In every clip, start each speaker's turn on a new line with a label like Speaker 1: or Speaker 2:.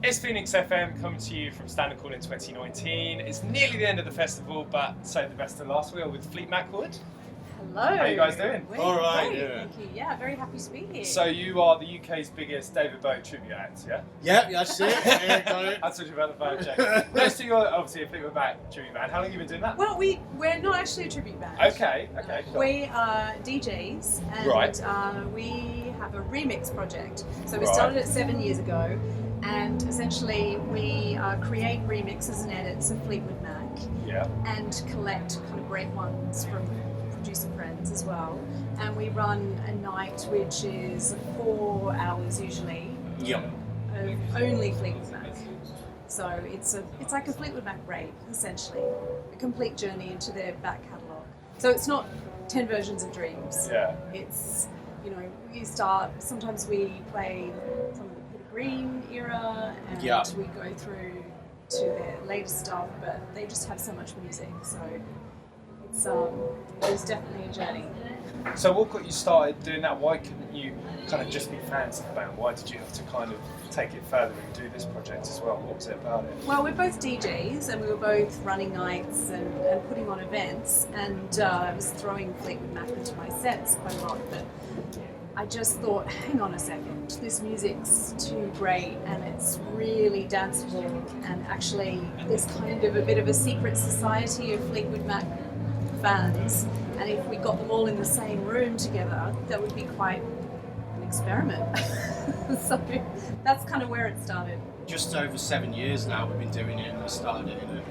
Speaker 1: It's Phoenix FM coming to you from Standon in 2019. It's nearly the end of the festival, but save the best to last. We are with Fleetmac.
Speaker 2: Hello.
Speaker 1: How are you guys doing?
Speaker 2: All right,
Speaker 3: great,
Speaker 2: yeah.
Speaker 3: Thank you. Yeah, very happy to be here.
Speaker 1: So you are the UK's biggest David Bowie tribute act, yeah?
Speaker 2: Yeah, that's it. Yeah, got it.
Speaker 1: I told you about the vibe check. Most of you are obviously a Fleetwood Mac tribute band. How long have you been doing that?
Speaker 3: Well, we're not actually a tribute band.
Speaker 1: Okay, sure.
Speaker 3: We are DJs, and
Speaker 1: Right.
Speaker 3: we have a remix project. So we started it 7 years ago, and essentially we create remixes and edits of Fleetwood Mac,
Speaker 1: Yeah.
Speaker 3: and collect kind of great ones from producer friends as well. And we run a night which is 4 hours usually.
Speaker 2: Yep.
Speaker 3: Of only Fleetwood Mac. So it's like a Fleetwood Mac rave, essentially, a complete journey into their back catalogue. So it's not 10 versions of Dreams.
Speaker 1: Yeah.
Speaker 3: It's, sometimes we play some of the Peter Green era, and we go through to their latest stuff, but they just have so much music, so it's definitely a journey.
Speaker 1: So what got you started doing that? Why couldn't you kind of just be fans of the band? Why did you have to kind of take it further and do this project as well? What was it about it?
Speaker 3: Well, we're both DJs, and we were both running nights and putting on events, and I was throwing Fleetwood Mac into my sets quite a lot, but I just thought, hang on a second, this music's too great and it's really danceable, and actually there's kind of a bit of a secret society of Fleetwood Mac fans, and if we got them all in the same room together, that would be quite an experiment. So that's kind of where it started.
Speaker 2: Just over 7 years now we've been doing it, and we started it in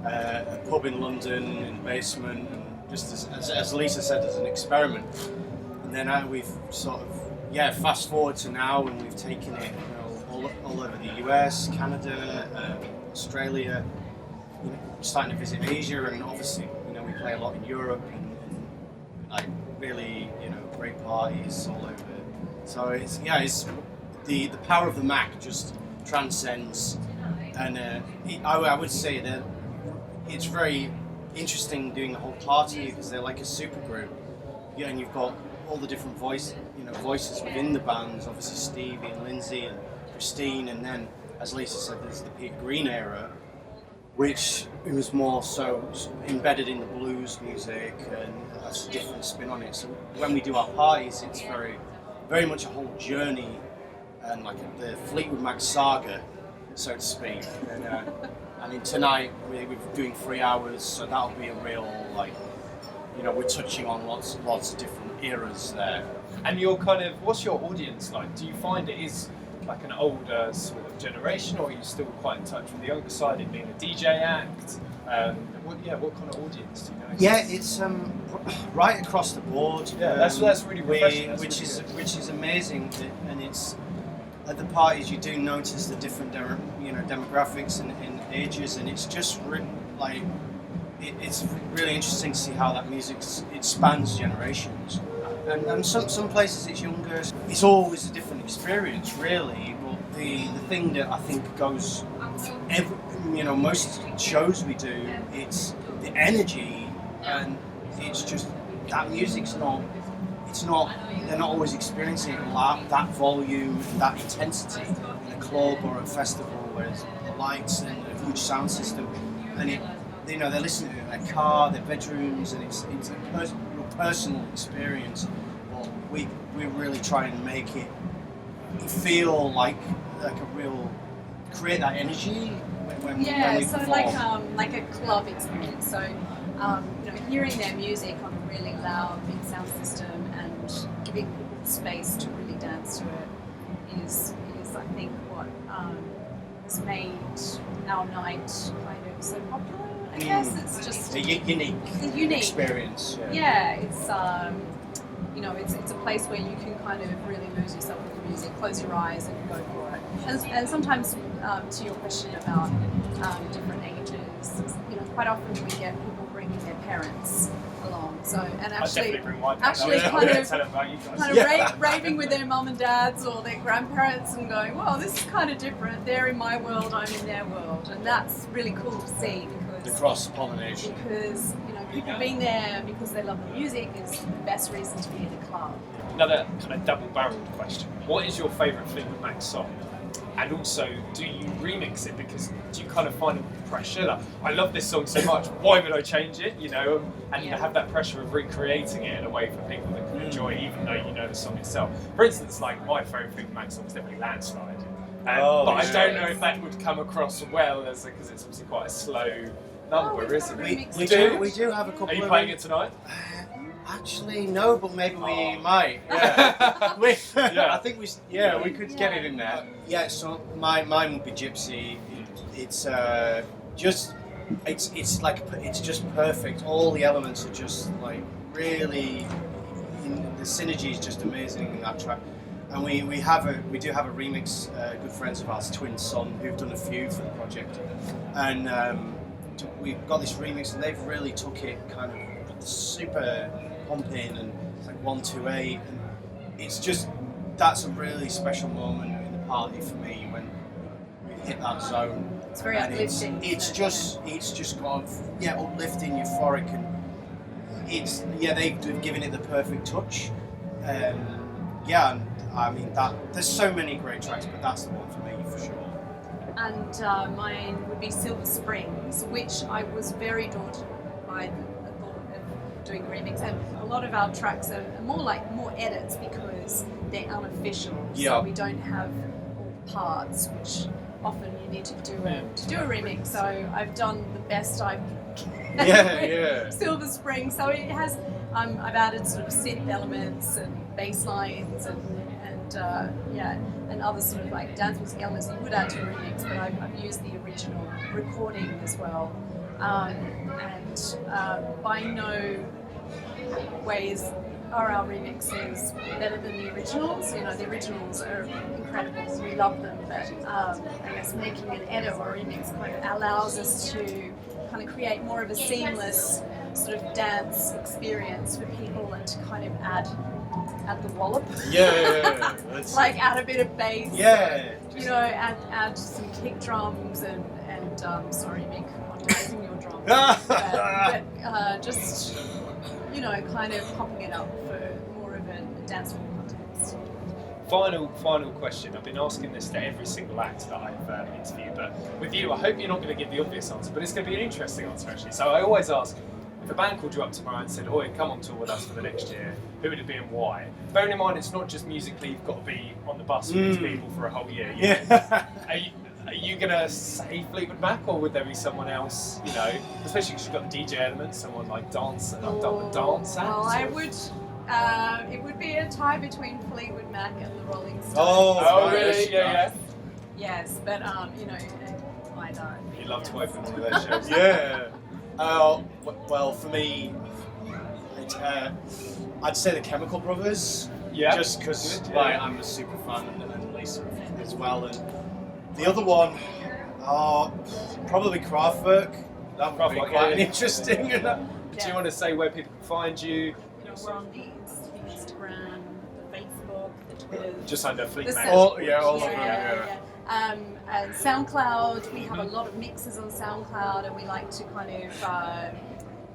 Speaker 2: a pub in London, in the basement, and just as Lisa said, as an experiment. And then we've sort of, fast forward to now, and we've taken it all over the US, Canada, Australia, starting to visit Asia, and obviously, we play a lot in Europe, and like really, great parties all over. So it's the power of the Mac just transcends, and I would say that it's very interesting doing the whole party, because they're like a super group. Yeah, and you've got all the different voices within the bands, obviously Stevie and Lindsay and Christine, and then, as Lisa said, there's the Peter Green era, which was more so embedded in the blues music, and that's a different spin on it. So when we do our parties, it's very, very much a whole journey, and like the Fleetwood Mac saga, so to speak. And I mean, tonight we're doing 3 hours, so that'll be a real, we're touching on lots of different eras there.
Speaker 1: And what's your audience like? Do you find it is like an older sort of generation, or are you still quite in touch with the younger side, it being a DJ act? What kind of audience do you know?
Speaker 2: Yeah, it's right across the board.
Speaker 1: Yeah, that's really refreshing.
Speaker 2: Which is amazing, and it's at the parties you do notice the different demographics and ages, and it's just it's really interesting to see how that music spans generations. And some places it's younger. It's always a different experience, really. But the thing that I think goes most shows we do, it's the energy, and it's just that music's not. They're not always experiencing that volume, that intensity in a club or a festival, where there's the lights and a huge sound system, and they're listening to it in their car, their bedrooms, and it's a real personal experience. But we really try and make it feel like a real, create that energy when we perform.
Speaker 3: Like a club experience. So hearing their music on a really loud big sound system and giving people the space to really dance to it is I think what has made our night kind of so popular. I guess it's just
Speaker 2: a unique experience.
Speaker 3: Yeah, it's it's a place where you can kind of really lose yourself with the music, close your eyes and go for it. And sometimes, to your question about different ages, quite often we get people bringing their parents along. So
Speaker 1: actually
Speaker 3: raving with their mum and dads or their grandparents and going, well, this is kind of different. They're in my world, I'm in their world, and that's really cool to see, because
Speaker 2: the cross-pollination.
Speaker 3: Because people being there because they love the music is the best reason to be in a club.
Speaker 1: Another kind of double-barreled question: what is your favourite Fleetwood Mac song? And also, do you remix it? Because do you kind of find pressure? Like, I love this song so much, why would I change it? You know, and you have that pressure of recreating it in a way for people that can enjoy it, even though you know the song itself. For instance, like my favourite Fleetmac song is definitely Landslide. But I don't know if that would come across well because it's obviously quite a slow number, isn't it?
Speaker 2: We do have a couple.
Speaker 1: Are you playing it tonight?
Speaker 2: Actually, no, but maybe we might. Yeah.
Speaker 1: Yeah.
Speaker 2: I think we could
Speaker 4: Get it in there.
Speaker 2: Yeah, so mine would be Gypsy. It's it's just perfect. All the elements are just like really. The synergy is just amazing in that track. And we do have a remix. Good friends of ours, Twin Son, who've done a few for the project, and we've got this remix, and they've really took it kind of super pumping and like 128, and it's just that's a really special moment in the party for me when we hit that zone.
Speaker 3: It's very uplifting.
Speaker 2: It's just kind of uplifting, euphoric, and they've given it the perfect touch. And I mean there's so many great tracks, but that's the one for me for sure.
Speaker 3: And mine would be Silver Springs, which I was very daunted by the thought of doing a remix. And a lot of our tracks are more edits because they're unofficial.
Speaker 2: Yeah.
Speaker 3: So we don't have all the parts, which often you need to do a remix. So I've done the best I've
Speaker 2: Yeah.
Speaker 3: Silver Springs. So it has. I've added sort of synth elements and bass lines and other sort of like dance music elements you would add to a remix, but I've used the original recording as well. By no ways are our remixes better than the originals. You know, the originals are incredible. We love them, but I guess making an edit or a remix kind of allows us to kind of create more of a seamless sort of dance experience for people and to kind of add the wallop.
Speaker 2: Yeah.
Speaker 3: Like add a bit of bass.
Speaker 2: Yeah.
Speaker 3: You know, add some kick drums and sorry Mick, I'm using your drums. but just kind of popping it up for more of a dance hall context.
Speaker 1: Final question. I've been asking this to every single act that I've interviewed, but with you, I hope you're not going to give the obvious answer, but it's going to be an interesting answer actually. So I always ask, if a band called you up tomorrow and said, "Oi, come on tour with us for the next year," who would it be and why? Bearing in mind, it's not just musically you've got to be on the bus with these people for a whole year. You know? Are you going to say Fleetwood Mac, or would there be someone else, you know, especially because you've got the DJ element, someone like dance act?
Speaker 3: Well, I would. It would be a tie between Fleetwood Mac and the Rolling Stones.
Speaker 1: Oh, really? Yeah.
Speaker 3: Yes, but I don't.
Speaker 1: You love to open one of those shows.
Speaker 2: Yeah. Well, for me, I'd say the Chemical Brothers.
Speaker 1: Yeah.
Speaker 2: Just because I'm a super fan, and Lisa as well. And the other one, probably Kraftwerk. That would be quite interesting.
Speaker 1: Do you want to say where people can find you?
Speaker 3: We're on the Instagram, the Facebook, the Twitter.
Speaker 1: Just under Fleetmac.
Speaker 2: all over.
Speaker 3: Yeah. And SoundCloud, we have a lot of mixes on SoundCloud, and we like to kind of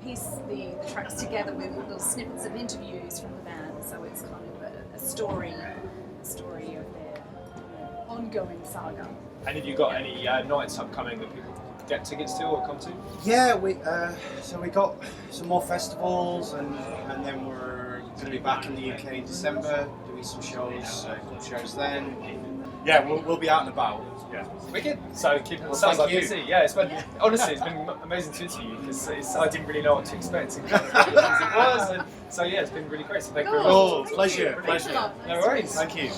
Speaker 3: piece the tracks together with little snippets of interviews from the band. So it's kind of a story of their ongoing saga.
Speaker 1: And have you got any nights upcoming that people can get tickets to or come to?
Speaker 2: Yeah, we got some more festivals, and then we're going to be back in the UK in December doing some shows then. Yeah, we'll be out and about.
Speaker 1: Yeah, wicked. So sounds
Speaker 2: thank
Speaker 1: like
Speaker 2: you.
Speaker 1: busy. Yeah, honestly, it's been amazing to interview you because I didn't really know what to expect and kind of as it was. And so yeah, it's been really great. So thank you very much.
Speaker 2: Oh, pleasure.
Speaker 3: Thanks a lot.
Speaker 1: No worries.
Speaker 2: Thank you.